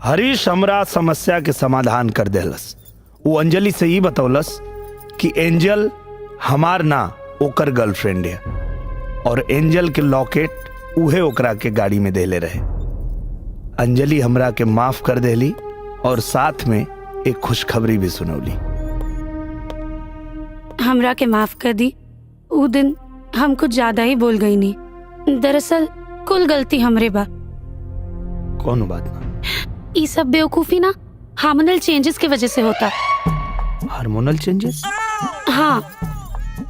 हरीश हमरा समस्या के समाधान कर देलस। वो अंजलि से ही बतौलस कि एंजल हमार ना ओकर गर्लफ्रेंड है और एंजल के लॉकेट उहे ओकरा के गाड़ी में देले रहे। अंजलि हमरा के माफ कर देली और साथ में एक खुशखबरी भी सुनौली। हमरा के माफ कर दी। उ दिन हम कुछ ज्यादा ही बोल गई नहीं। दरअसल कुल गलती हमरे बा। कौन बात ना? ये सब बेवकूफी ना हार्मोनल चेंजेस की वजह से होता। Hormonal changes? हाँ,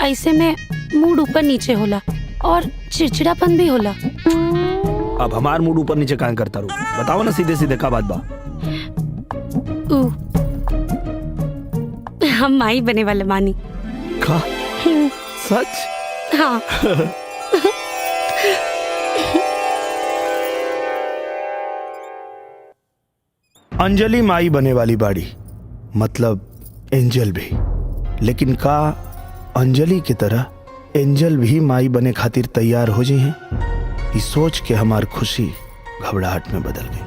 ऐसे में मूड ऊपर नीचे होला और चिड़चिड़ापन भी होला। अब हमार मूड ऊपर नीचे काहे करता रू? बताओ ना सीधे सीधे का बात बा। हम माई बने वाले मानी। का? सच? हाँ। अंजलि माई बने वाली बाड़ी, मतलब एंजल भी। लेकिन का अंजलि की तरह एंजल भी माई बने खातिर तैयार हो जाए हैं? ये सोच के हमार खुशी घबराहट में बदल गई।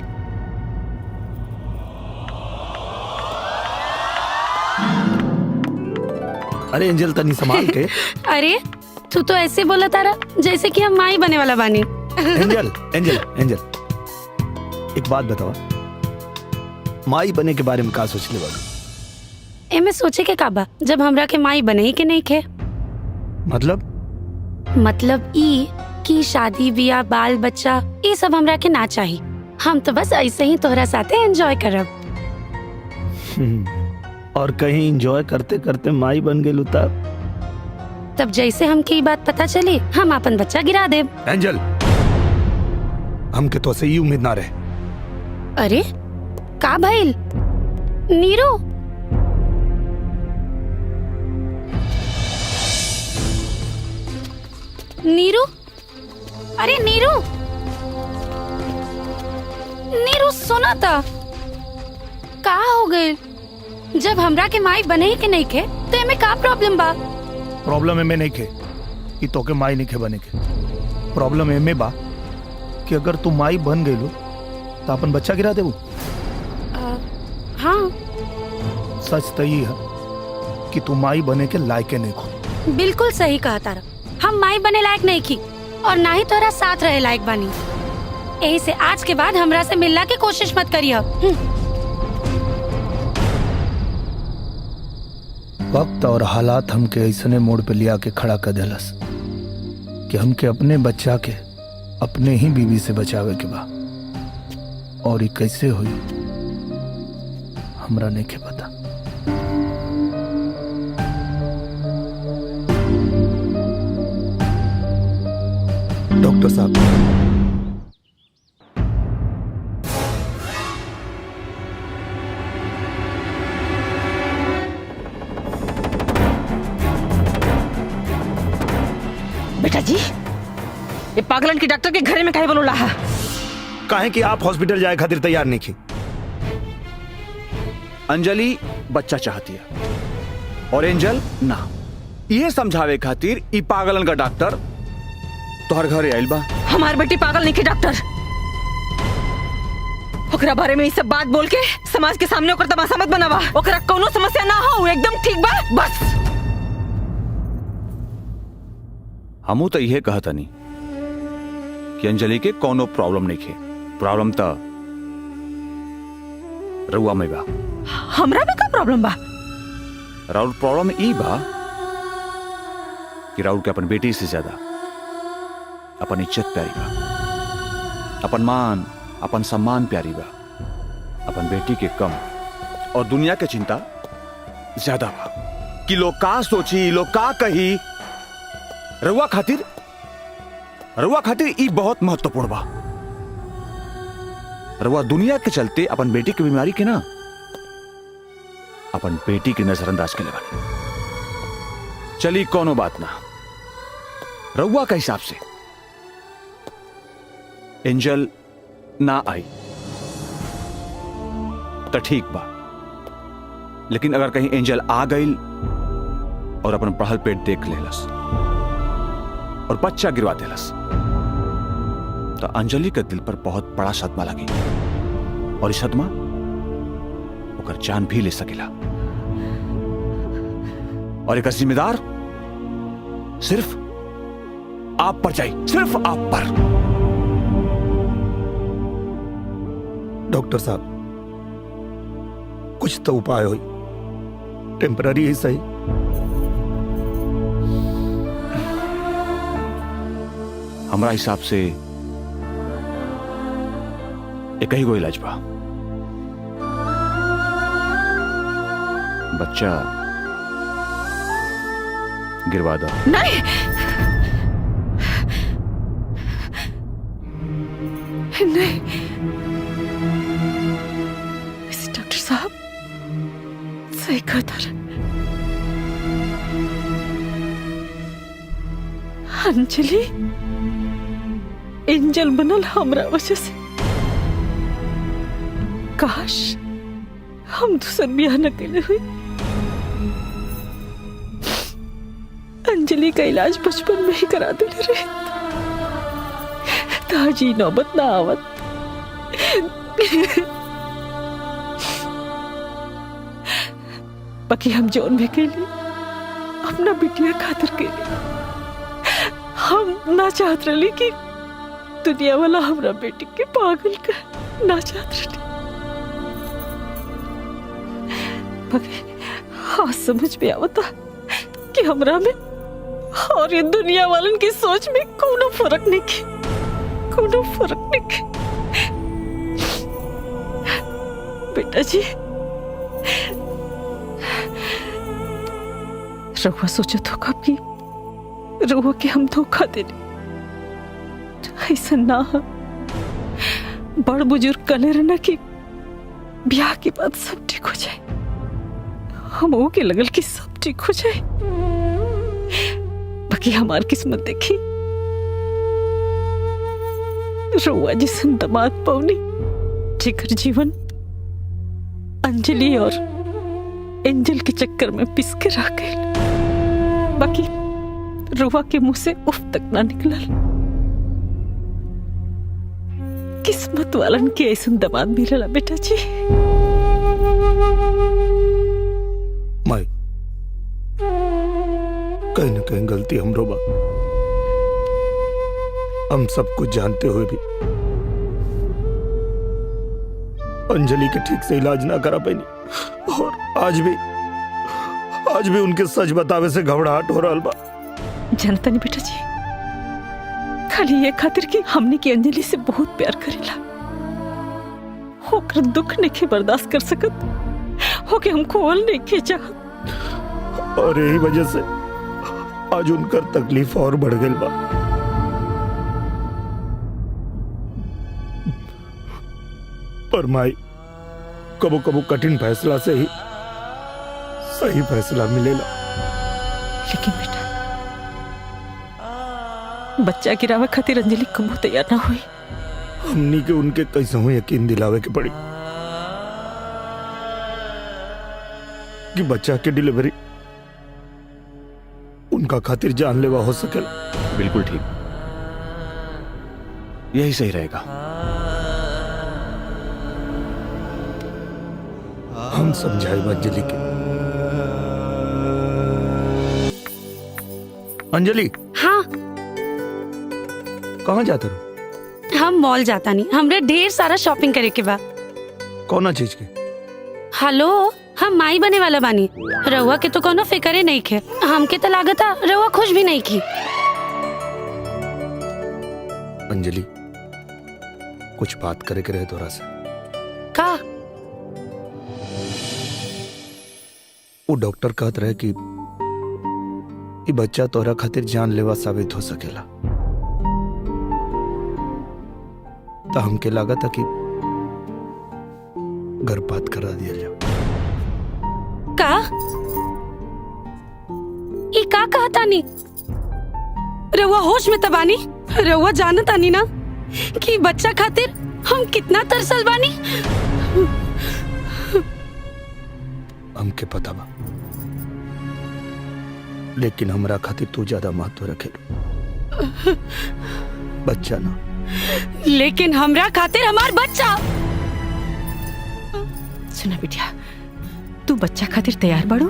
अरे एंजल तनी संभाल के। अरे तू तो ऐसे बोला तारा जैसे कि हम माई बने वाला बानी। एंजल एंजल एंजल, एक बात बताओ, माई बने के बारे में का सोचले बाड़ू? एमे सोचे के काबा जब हमरा के माई बने ही के नहीं खे। मतलब ई कि शादी बियाह बाल बच्चा ये सब हमरा के ना चाहिए। हम तो बस ऐसे ही तोहरा साथे एंजॉय करब। और कहीं एंजॉय करते करते माई बन गेलू तब जैसे हमके ये बात पता चली हम अपन बच्चा गिरा देब। एंजल, हमके तो से ही उम्मीद ना रहे। अरे का भइल? नीरू, नीरू, अरे नीरू, नीरू सुना था का हो गए? जब हमरा के माई बने ही के नहीं खे तो एमे का प्रॉब्लम बा? प्रॉब्लम एमे नहीं खे कि तोके माई नहीं खे बने के। प्रॉब्लम एमे बा कि अगर तू माई बन गईलू तो अपन बच्चा गिरा देबू। हाँ, सच तो ये है कि तू माई बने के लायके नहीं खो। बिल्कुल सही कहा तारा। हम माई बने लायक नहीं की और ना ही तोरा साथ रहे लायक बानी। यही से आज के बाद हमरा से मिलना की कोशिश मत करियो। वक्त और हालात हमके ऐसने मोड़ पे लिया के खड़ा कर देलस कि हमके अपने बच्चा के अपने ही बीवी से बचावे के बा। और ये कैसे हुई हमरा नहीं के पता। डॉक्टर साहब, बेटा जी, ये पागलन की डॉक्टर के घरे में काहे बोलो रहा? काहे कि आप हॉस्पिटल जाए खातिर तैयार नहीं थी। अंजलि बच्चा चाहती है और एंजल ना। ये समझावे खातिर ई पागलन का डॉक्टर तोहर घरे आइल बा। हमार बेटी पागल नहीं की डॉक्टर। ओकरा बारे में ये सब बात बोल के समाज के सामने ओकर तमाशा मत बनावा। ओकरा कोनो समस्या ना हो, एकदम ठीक बा बस। हमू तो यह कहता नहीं कि अंजलि के कोनो प्रॉब्लम नहीं खे। प्रॉब्लम तो रउआ में बा। हमरा में का प्रॉब्लम बा? राउल प्रॉब्लम ई बा कि राउल के अपन बेटी से ज्यादा अपन इज्जत प्यारी बा, अपन मान अपन सम्मान प्यारी बा, अपन बेटी के कम और दुनिया के चिंता ज्यादा बा कि लोग का सोची, लोग का कही। रउआ खातिर ई बहुत महत्वपूर्ण बा। रउआ दुनिया के चलते अपन बेटी की बीमारी के ना अपन बेटी की नजरअंदाज के बानी। चली कोनो बात ना। रउआ के हिसाब से एंजल ना आई तो ठीक बा, लेकिन अगर कहीं एंजल आ गई और अपन बढ़ल पेट देख लेलस और बच्चा गिरवा देलस तो अंजलि के दिल पर बहुत बड़ा सदमा लगी। और इस सदमा ओकर जान भी ले सकेला। और एक जिम्मेदार सिर्फ आप पर जाए, सिर्फ आप पर। डॉक्टर साहब, कुछ तो उपाय हो, टेम्पररी ही सही। हमारा हिसाब से एक ही गो इलाज बा। बच्चा गिरवा दो। नहीं नहीं डॉक्टर साहब सही कहता रहे। अंजलि एंजल बनल हमरा वजह से। काश हम दूसर ब्याह न कैले हुए। अंजलि का इलाज बचपन में ही करा देले रहे ताजी नौबत ना आवत। बाकी हम जोन भी कैली अपना बिटिया खातिर कैली। हम ना चाहत रही कि दुनिया वाला हमरा बेटी के पागल कर ना चाहत रही। बाकी हाँ समझ में आवता कि हमरा में और ये दुनिया वालन की सोच में कोनो फर्क नहीं है, कोनो फर्क नहीं है। बेटा जी रहुआ सोचत हो कब कि रहुआ के हम धोखा देने, ऐसा ना हो। बड़ बुजुर्ग कहले रहना कि ब्याह के बाद सब ठीक हो जाए। हम वो के लगल कि सब ठीक हो जाए। बाकी हमार किस्मत देखी रहुआ जिसन दामाद पौनी जेकर जीवन अंजलि और एंजल के चक्कर में पिस के रह गए। बाकी रुआ के मुंह से उफ तक ना निकलल। किस्मत वालन के ऐसा दामाद मिलला बेटा जी। माई कहीं ना कहीं गलती हमरो बा। हम सब कुछ जानते हुए भी अंजलि के ठीक से इलाज ना करा पाई और आज भी उनके सच बतावे से घबराहट हो रहा बा। जानता नहीं बेटा जी, खाली ये खातिर कि हमने की अंजलि से बहुत प्यार करेला होकर दुख नहीं बर्दाश्त कर सकत होके हमको और नहीं के चाहत और यही वजह से आज उनकर तकलीफ और बढ़ गई बा। पर माई कबो कबो कठिन फैसला से ही सही फैसला मिलेला। लेकिन बेटा बच्चा गिरावे खातिर अंजलि कबू तैयार ना हुई। हमनी के उनके कैसे हो यकीन दिलावे के पड़ी कि बच्चा के डिलीवरी उनका खातिर जानलेवा हो सकेला। बिल्कुल ठीक, यही सही रहेगा। हम समझाए अंजलि के। अंजलि हाँ कहाँ जाते रहो? हम मॉल जाता नहीं, हमरे ढेर सारा शॉपिंग करे के बा। कौना चीज के? हेलो, हम माई बने वाला बानी। रहुआ के तो कोनो फिक्रे नहीं खे। हमके तो लागता रहुआ खुश भी नहीं की। अंजलि कुछ बात करे के रहे तोरा से। का? वो डॉक्टर कहत रहे कि ये बच्चा तोरा खातिर जानलेवा साबित हो सकेला। तो हमके लगा था कि गर्भपात करा दिया जाओ। का? ई का कहता नी? रहुआ होश में तबानी? रहुआ जानता नी ना कि बच्चा खातिर हम कितना तरसल बानी? हमके पता बा, लेकिन हमरा खातिर तू ज्यादा महत्व रखे। बच्चा ना। लेकिन हमरा खातिर हमार बच्चा। सुना बिटिया, तू बच्चा खातिर तैयार बाड़ू?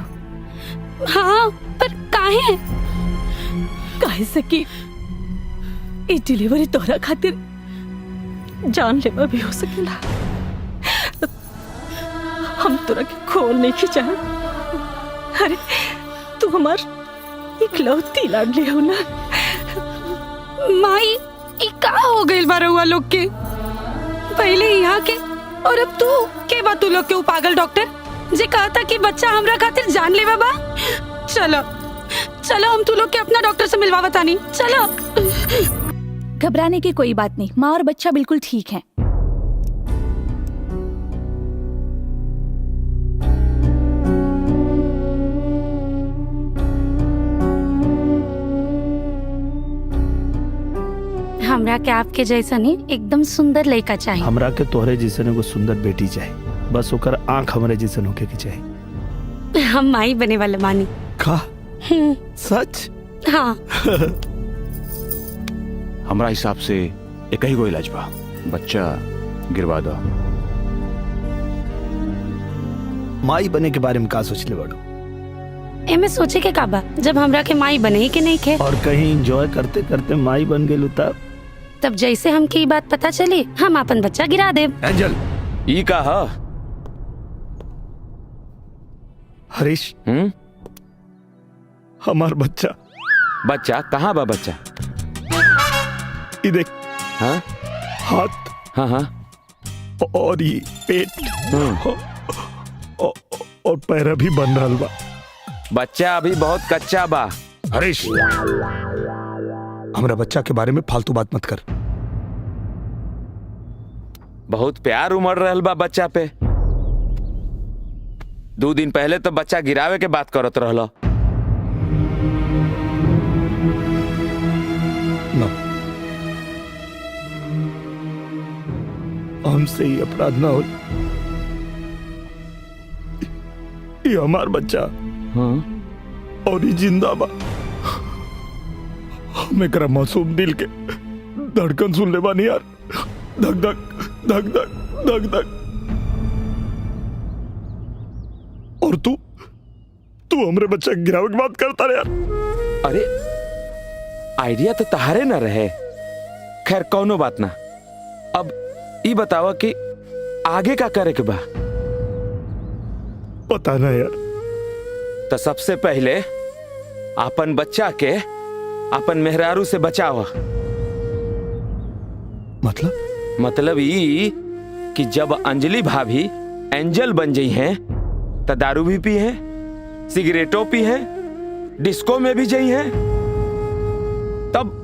हाँ, पर काहे? काहे से कि ई डिलीवरी तोहरा खातिर जानलेवा भी हो सकेला। हम तोरा के खोल नहीं खिंचा। अरे तू हमार इकलौती लाडली हो ना। माई, ई का हो गइल बा रउआ लोग के? पहले यहाँ के और अब तू के बा तू लोग के? उ पागल डॉक्टर जे कहता कि बच्चा हमरा खातिर जान लेवा बा। चलो चलो, हम तू लोग के अपना डॉक्टर से मिलवा बतानी। चलो। घबराने की कोई बात नहीं, माँ और बच्चा बिल्कुल ठीक है। हमरा के आपके जैसा नहीं, एकदम सुंदर लड़का चाहिए। हमरा के तोहरे जैसन एगो सुंदर बेटी चाहे, बस ओकर आंख हमरे जैसन होके के चाहे। हम माई बने वाले मानी। का सच? हाँ। हमरा हिसाब से एक ही गो इलाज बा, बच्चा गिरवा दो। माई बने के बारे में का सोचले बाड़ू? एमे सोचे के का बा, जब हमरा के माई बने ही के नहीं खे। और कहीं एंजॉय करते करते माई बन गेलू तब जैसे हमके ये बात पता चली, हम अपन बच्चा गिरा देब। एंजल, ई का हा? हरीश, हमार बच्चा। बच्चा कहाँ बा? बच्चा ये देख, हाँ हाथ हाँ हाँ और ये पेट और पैर अभी बन रहा बा। बच्चा अभी बहुत कच्चा बा। हरीश, हमरा बच्चा के बारे में फालतू बात मत कर। बहुत प्यार उमड़ रहल बा बच्चा पे। 2 दिन पहले तो बच्चा गिरावे के बात करत रहलो। ना, हमसे ही अपराध ना हो। ये हमार बच्चा हाँ? और ये जिंदा बा। हम एकरा मासूम दिल के धड़कन सुन ले बानी यार। धक धक धक धक धक धक। और तू हमरे बच्चा के गिरावे की बात करता रे यार। अरे आइडिया तो तहारे न रहे। खैर कौनो बात ना। अब ई बतावा कि आगे का करे के बा? पता ना यार। तो सबसे पहले अपन बच्चा के अपन मेहरारू से बचावा। मतलब ई कि जब अंजलि भाभी एंजल बन गई हैं तो दारू भी पी हैं, सिगरेटो पी हैं, डिस्को में भी गई हैं, तब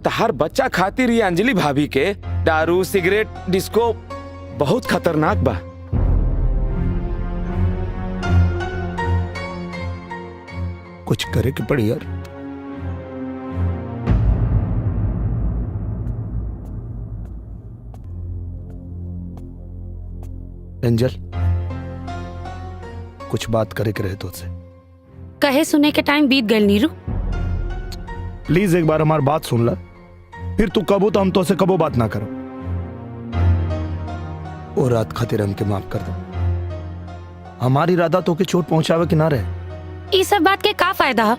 तहार बच्चा खातिर ये अंजलि भाभी के दारू सिगरेट डिस्को बहुत खतरनाक बा। कुछ करे के पड़ी यार। एंजल, कुछ बात करे के रहे तो से। कहे सुने के टाइम बीत गए नीरू। प्लीज एक बार हमारी बात सुन ला, फिर तू कबो तो हम तो से कबो बात ना करो। और रात खातिर हमके माफ कर दो। हमारी इरादा तो के चोट पहुंचावे के ना रहे। ये सब बात के का फायदा है?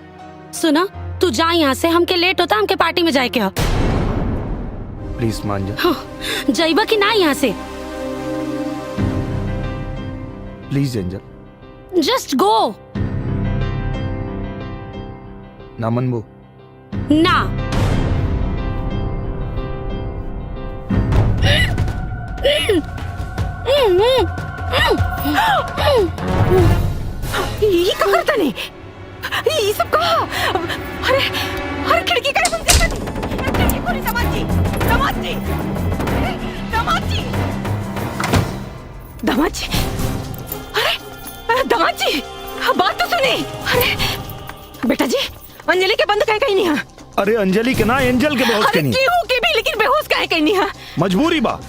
सुना, तू जा यहाँ से, हमके लेट होता, हमके पार्टी में जाए के हो। प्लीज मान जा। हाँ, जाइबा कि ना यहाँ से? Please angel, just go. ना मनबो? ना। ये का करता नहीं? ये सब कहा? अरे अरे खिड़की का बंद कर दी। खिड़की खोली। दामाद जी, दामाद जी, दामाद जी, दामाद जी। अरे दामाद जी, बात तो सुनी। अरे बेटा जी, अंजलि के बंद काहे कहीं नहीं है? अरे अंजलि के ना, एंजल के बेहोश के नहीं। केहू के भी, लेकिन बेहोश काहे कहीं नहीं है? मजबूरी बा,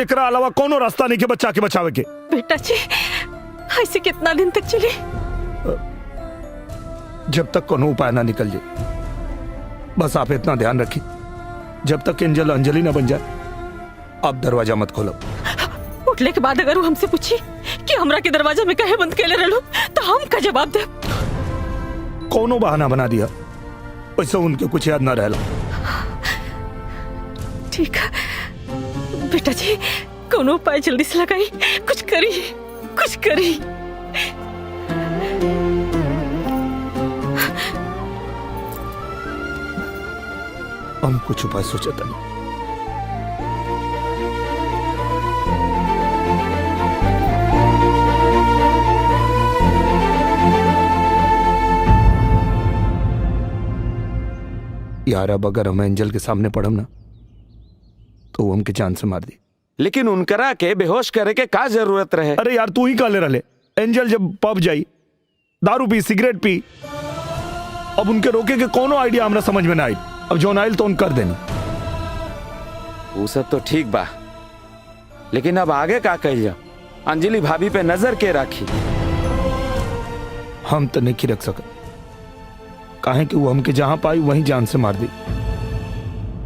एकरा अलावा कोनो रास्ता नहीं के बच्चा के बचावे के। बेटा जी, ऐसे कितना दिन तक चले? जब तक कोनो उपाय ना निकल जाए। बस आप इतना ध्यान रखिए, जब तक एंजल अंजलि ना बन जाए आप दरवाजा मत खोलो। लौटले के बाद अगर वो हमसे पूछी कि हमरा के दरवाजा में काहे बंद केले रहलो तो हम का जवाब दे? कोनो बहाना बना दिया, वैसे उनके कुछ याद ना रहला। ठीक है बेटा जी, कोनो उपाय जल्दी से लगाई, कुछ करी, कुछ करी। हम कुछ उपाय सोचा था। यार अब अगर हम एंजल के सामने पड़म ना तो वो हमके जान से मार दी। लेकिन उनकरा के बेहोश करे के का जरूरत रहे? अरे यार तू ही काले रले। एंजल जब पब जाई, दारू पी, सिगरेट पी, अब उनके रोके के कोनो आइडिया हमरा समझ में ना आई। अब जो नाइल तो उन कर देनी। वो सब तो ठीक बा, लेकिन अब आगे का कही जा? अंजलि भाभी पे नजर के राखी? हम तो नहीं रख सकते, काहे कि वो हमके जहां पाई वहीं जान से मार दी।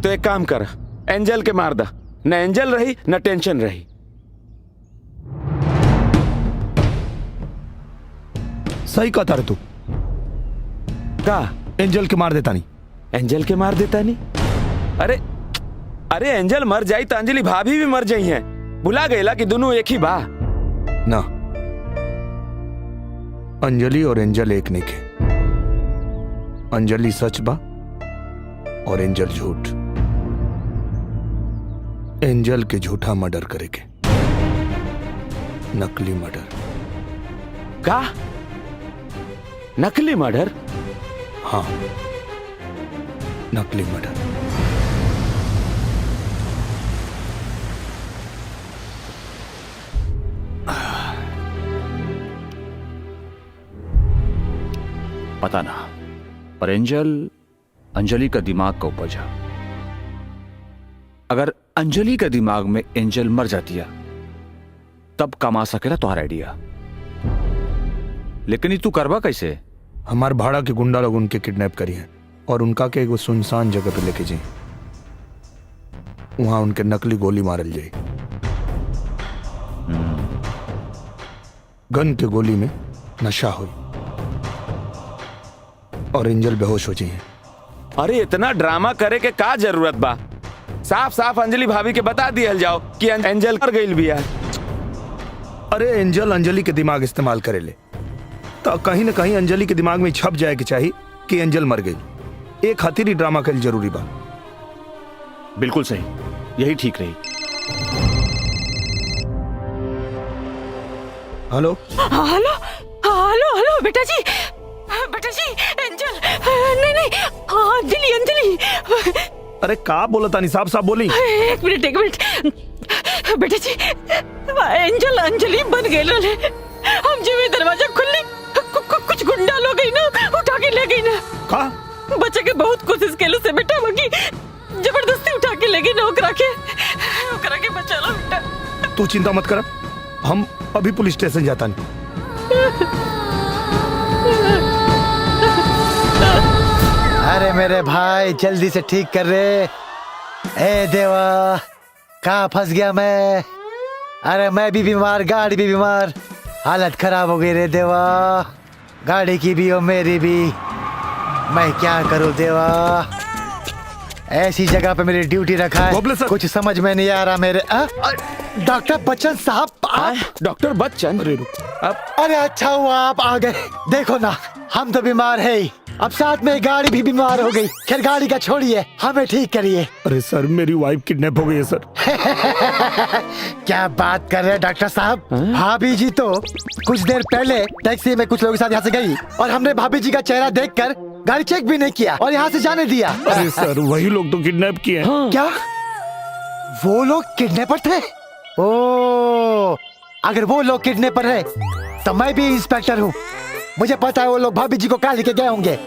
तो एक काम कर, एंजल के मार दा, न एंजल रही न टेंशन रही। सही कहता रे तू। का एंजल के मार देता नहीं? एंजल के मार देता नहीं? अरे अरे एंजल मर जाई तो अंजलि भाभी भी मर जाई है। भुला गईला कि दोनों एक ही बा ना। अंजलि और एंजल एक नहीं के। अंजलि सच बा और एंजल झूठ। एंजल के झूठा मर्डर करेके, नकली मर्डर। का? नकली मर्डर? हाँ, नकली मर्डर। पता ना, पर एंजल अंजलि का दिमाग का उपज है। अगर अंजलि का दिमाग में एंजल मर जाती है तब कमा सकेला तुम्हारा आइडिया। लेकिन ये तू करवा कैसे? हमार भाड़ा के गुंडा लोग उनके किडनैप करी हैं और उनका के एगो सुनसान जगह पे लेके जाए, वहां उनके नकली गोली मारल जाए। गन के गोली में नशा हुई और एंजल बेहोश हो जाए। अरे इतना ड्रामा करे के का जरूरत बा? साफ साफ अंजलि भाभी के बता दिया जाओ कि एंजल कर गई भी है। अरे एंजल अंजलि के दिमाग इस्तेमाल करे ले तो कहीं ना कहीं अंजलि के दिमाग में छप जाए कि चाहिए कि एंजल मर गई। एक खातिर ही ड्रामा खेल जरूरी बा। बिल्कुल सही, यही ठीक रही। हेलो हेलो हेलो हेलो बेटा जी, बेटा जी, एंजल, नहीं नहीं, अंजलि अंजलि। अरे का बोला तानी? साहब साहब बोली। एक मिनट एक मिनट बेटा जी, एंजल अंजलि बन गए रहे। हम जब दरवाजा खुली कुछ गुंडा लोग गई ना, उठा के ले गई ना। का? बच्चे के बहुत कोशिश केलू से बेटा, बाकी जबरदस्ती उठा के ले गई ना। ओकरा के बचा लो बेटा। तू चिंता मत कर, हम अभी पुलिस स्टेशन जाता नहीं। अरे मेरे भाई जल्दी से ठीक कर रे। ए देवा, कहाँ फंस गया मैं? अरे मैं भी बीमार, गाड़ी भी बीमार, हालत खराब हो गई रे देवा। गाड़ी की भी और मेरी भी। मैं क्या करूं देवा? ऐसी जगह पे मेरी ड्यूटी रखा है, कुछ समझ में नहीं आ रहा मेरे। डॉक्टर बच्चन साहब, आप? डॉक्टर बच्चन? अरे अच्छा हुआ आप आ गए। देखो ना, हम तो बीमार है ही, अब साथ में गाड़ी भी बीमार हो गई। खैर गाड़ी का छोड़िए, हमें ठीक करिए। अरे सर, मेरी वाइफ किडनैप हो गई है सर। क्या बात कर रहे हैं डॉक्टर साहब? भाभी जी तो कुछ देर पहले टैक्सी में कुछ लोगों के साथ यहाँ से गई और हमने भाभी जी का चेहरा देखकर गाड़ी चेक भी नहीं किया और यहाँ से जाने दिया। अरे सर, वही लोग तो किडनैप किए हैं। क्या वो लोग किडनैपर थे? ओ, अगर वो लोग किडनैपर है तो मैं भी इंस्पेक्टर हूँ। मुझे पता है वो लोग भाभी जी को कहाँ लेके गए होंगे।